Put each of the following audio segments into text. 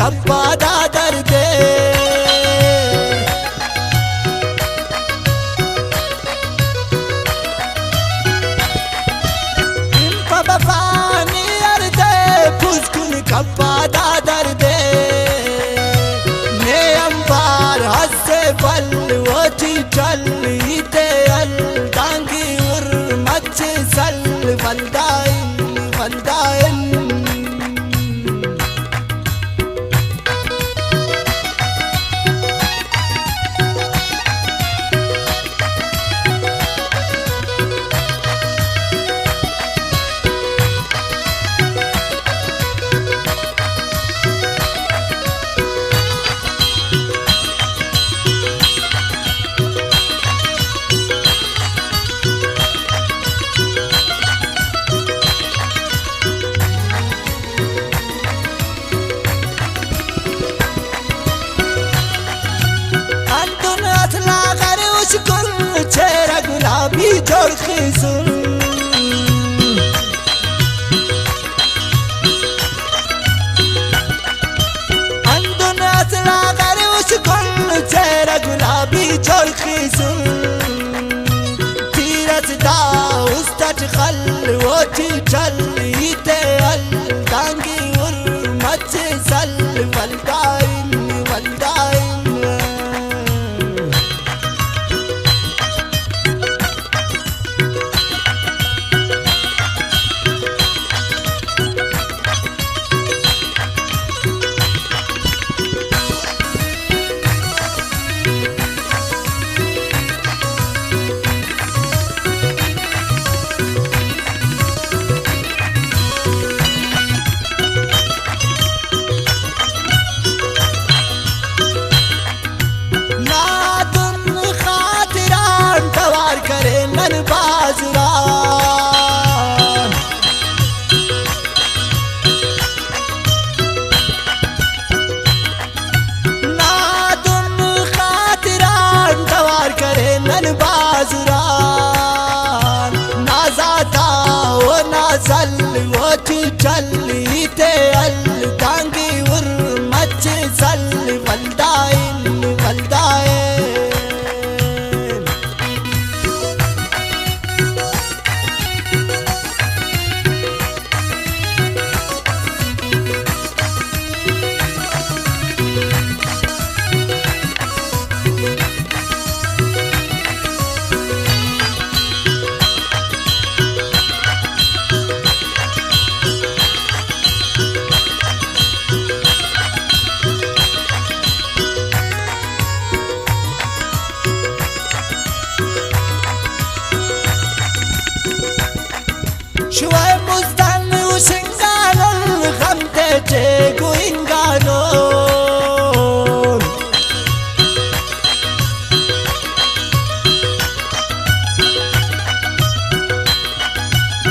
खप्पा दा दर्दे बफानी अर्दे फुसकुन खप्पा दा दर्दे ने अंबार हस्से फल वोची चल इते अल दांगी उर मच सल वल्दाइन वल्दाइन चेहरा गुलाबी जोड़ के सुन अंदुन असला कर उस गुल चेहरा गुलाबी जोड़ के सुन तीरथ दा उस तट खल वो चल इते अल दांगी उर मच सल वल्दाइन वल्दाइन सल वो चल इते अल दांगी उर मच सल वल्दाइन वल्दाइन شوي مستن وشنقالون خمتتك وينقالون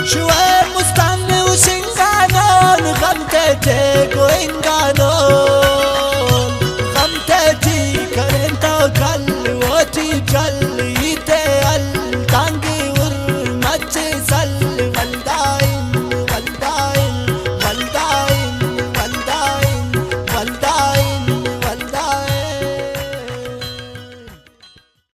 شوي مستن وشنقالون خمتتك وينقالون